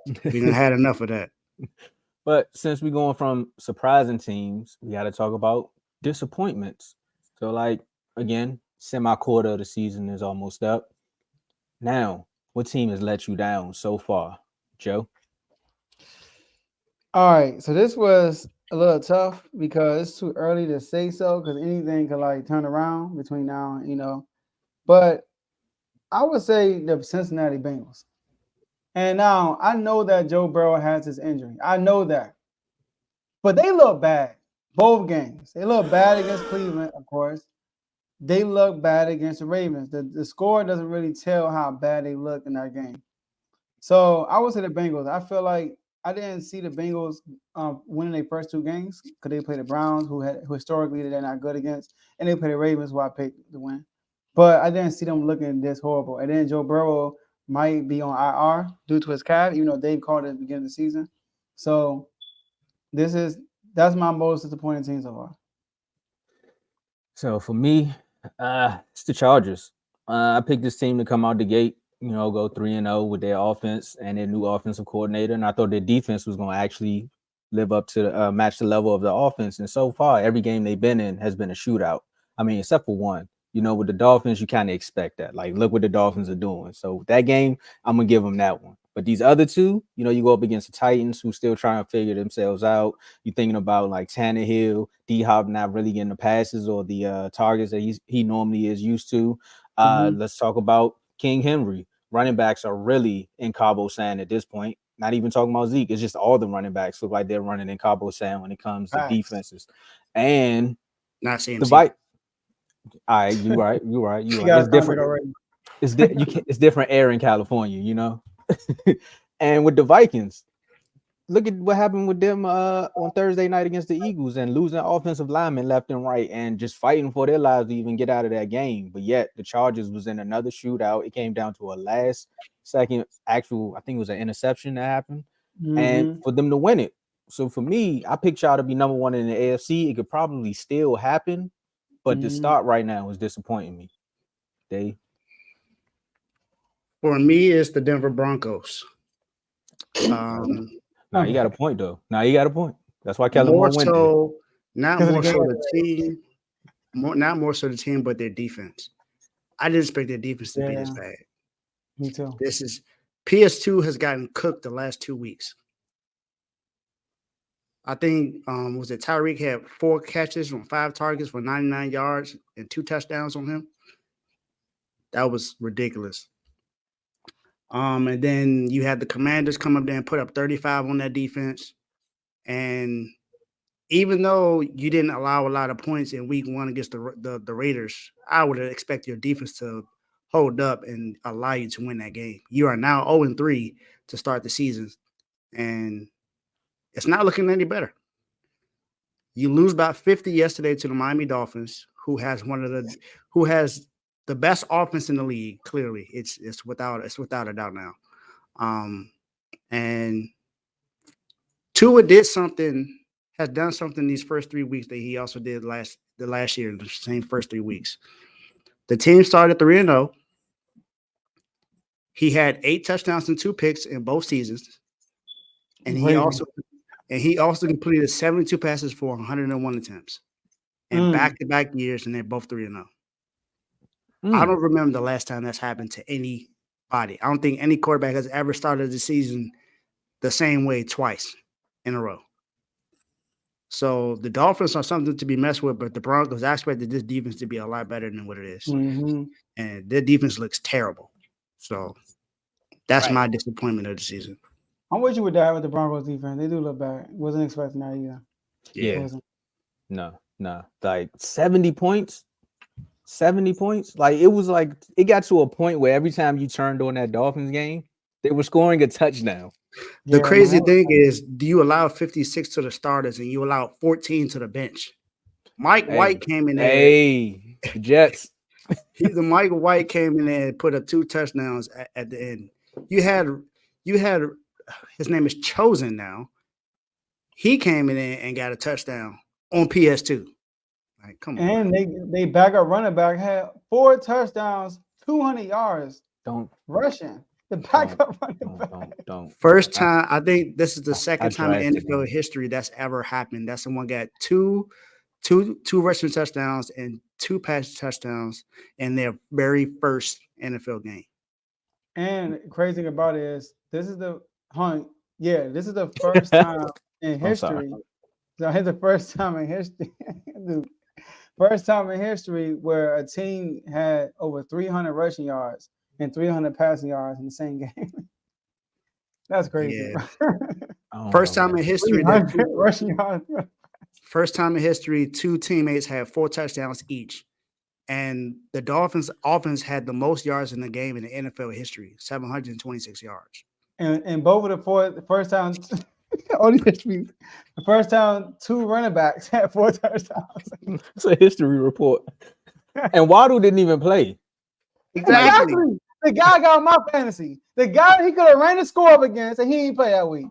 We done had enough of that. But since we're going from surprising teams, we got to talk about disappointments. So, like, again, semi-quarter of the season is almost up. Now, what team has let you down so far, Joe? All right, so this was a little tough because it's too early to say so because anything could like turn around between now and But I would say the Cincinnati Bengals. And now I know that Joe Burrow has his injury. I know that. But they look bad both games. They look bad against Cleveland, of course. They look bad against the Ravens. The score doesn't really tell how bad they look in that game. So I would say the Bengals. I feel like I didn't see the Bengals winning their first two games because they played the Browns, who historically they're not good against, and they played the Ravens, who I picked to win. But I didn't see them looking this horrible. And then Joe Burrow might be on IR due to his calf. Dave called it at the beginning of the season. So this is that's my most disappointing team so far. So for me, it's the Chargers. I picked this team to come out the gate, go 3-0 with their offense and their new offensive coordinator, and I thought their defense was going to actually live up to match the level of the offense. And so far, every game they've been in has been a shootout. I mean, except for one. With the Dolphins, you kind of expect that. Like, look what the Dolphins are doing. So that game, I'm gonna give them that one. But these other two, you go up against the Titans, who still trying to figure themselves out. You're thinking about like Tannehill, D Hop not really getting the passes or the targets that he normally is used to. Mm-hmm. Let's talk about King Henry. Running backs are really in Cabo San at this point. Not even talking about Zeke. It's just all the running backs look like they're running in Cabo San when it comes to Facts. defenses. And Not the CMC. Vikings. All right, you right, you right, you He right. got It's a contract different. already. It's different air in California. And with the Vikings, look at what happened with them on Thursday night against the Eagles and losing offensive linemen left and right and just fighting for their lives to even get out of that game. But yet the Chargers was in another shootout. It came down to a last second actual, I think it was an interception that happened, and Mm-hmm. for them to win it. So for me, I picked y'all to be number one in the AFC. It could probably still happen, but the Mm-hmm. start right now is disappointing me. They For me, it's the Denver Broncos. Um, Now you got a Okay. point though. Now you got a point. That's why Kellen more Moore went there. so, not Because of the more game so the today. team, not more so the team, but their defense. I didn't expect their defense to be this Yeah, bad. me too. This is PS2 has gotten cooked the last 2 weeks. I think was it Tyreek had 4 catches on 5 targets for 99 yards and 2 touchdowns on him. That was ridiculous. And then you had the Commanders come up there and put up 35 on that defense. And even though you didn't allow a lot of points in week one against the Raiders, I would expect your defense to hold up and allow you to win that game. You are now 0-3 to start the season, and it's not looking any better. You lose by 50 yesterday to the Miami Dolphins, who has the best offense in the league. Clearly, it's without a doubt now. Um, and Tua has done something these first 3 weeks that he also did the last year, the same first 3 weeks. The team started 3-0. He had 8 touchdowns and 2 picks in both seasons, and he Ravens. also and he also completed 72 passes for 101 attempts in Mm. back-to-back years, and they're both 3-0. I Mm. don't remember the last time that's happened to anybody. I don't think any quarterback has ever started the season the same way twice in a row. So the Dolphins are something to be messed with, but the Broncos, I expected this defense to be a lot better than what it is. Mm-hmm. And their defense looks terrible. So that's Right. my disappointment of the season. I'm with you with that with the Broncos defense. They do look bad. Wasn't expecting that either. Yeah. Yeah. Wasn't. No. Like 70 points. 70 points. Like it was like it got to a point where every time you turned on that Dolphins game, they were scoring a touchdown. The Yeah, man. crazy That was thing is, do you allow 56 to the starters and you allow 14 to the bench? Mike Hey, White came in there. the Jets. The Mike White came in there and put up 2 touchdowns at the end. You had his name is Chosen now. He came in there and got a touchdown on PS2. Like, come on, man. and they back up running back had 4 touchdowns, 200 yards Don't rushing. The backup running back. Don't. First time, I think this is the second time in drafted NFL him. history that's ever happened. That someone got two rushing touchdowns and 2 pass touchdowns in their very first NFL game. And crazy thing about it is this is the this is the first time in history. So it's the first time in history. Dude, first time in history where a team had over 300 rushing yards and 300 passing yards in the same game. That's crazy. Yeah. First time in history that rushing yards. First time in history, 2 teammates had 4 touchdowns each. And the Dolphins offense had the most yards in the game in the NFL history, 726 yards. And both of the first time only history, the first time 2 running backs had 4 touchdowns. It's a history report. And Waddle didn't even play. Exactly. The guy got my fantasy. The guy he could have ran the score up against and he didn't play that week.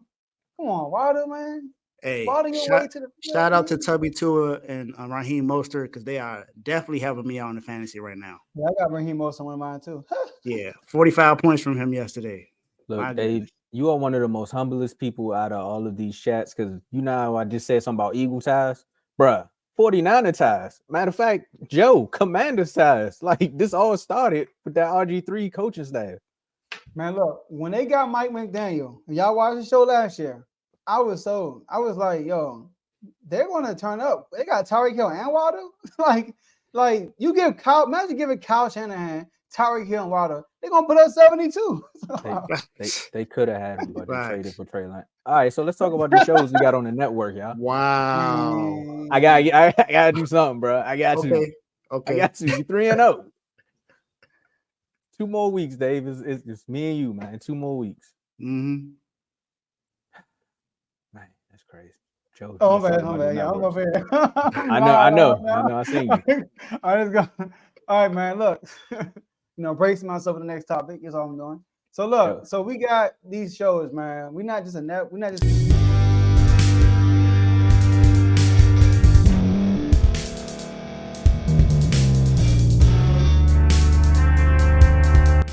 Come on, Waddle, man. Hey, shout out to Tubby Tua and Raheem Mostert because they are definitely helping me out in the fantasy right now. Yeah, I got Raheem Mostert on one of mine too. Yeah, 45 points from him yesterday. Look, Dave, you are one of the most humblest people out of all of these chats because you know how I just said something about Eagle ties? Bruh, 49er ties. Matter of fact, Joe, Commander ties. Like, this all started with that RG3 coaching staff. Man, look, when they got Mike McDaniel, y'all watched the show last year, I was like, yo, they're going to turn up. They got Tyreek Hill and Waddle. like you give imagine giving Kyle Shanahan, Tyreek Hill and Waddle. They're going to put up 72. They could have had him, but they traded for Trey Lance. All right, so let's talk about the shows we got on the network, y'all. Wow. I gotta do something, bro. I got to. Okay. I got to. You 3-0. 2 more weeks, Dave. It's me and you, man. 2 more weeks. Mm-hmm. Man, that's crazy. Joe, I'm bad. Yeah, I'm over here. I know. I seen you. All right, man. Look, bracing myself for the next topic is all I'm doing. So look, so we got these shows, man. We're not just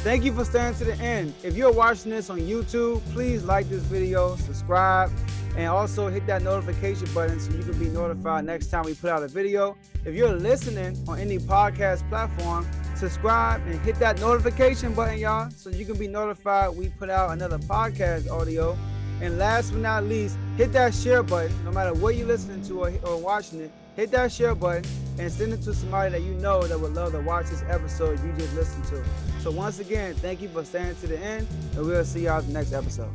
Thank you for staying to the end. If you're watching this on YouTube, please like this video, subscribe, and also hit that notification button so you can be notified next time we put out a video. If you're listening on any podcast platform, subscribe and hit that notification button, y'all, so you can be notified we put out another podcast audio. And last but not least, hit that share button. No matter what you're listening to or watching it, hit that share button and send it to somebody that you know that would love to watch this episode you just listened to. So once again, thank you for staying to the end, and we'll see y'all in the next episode.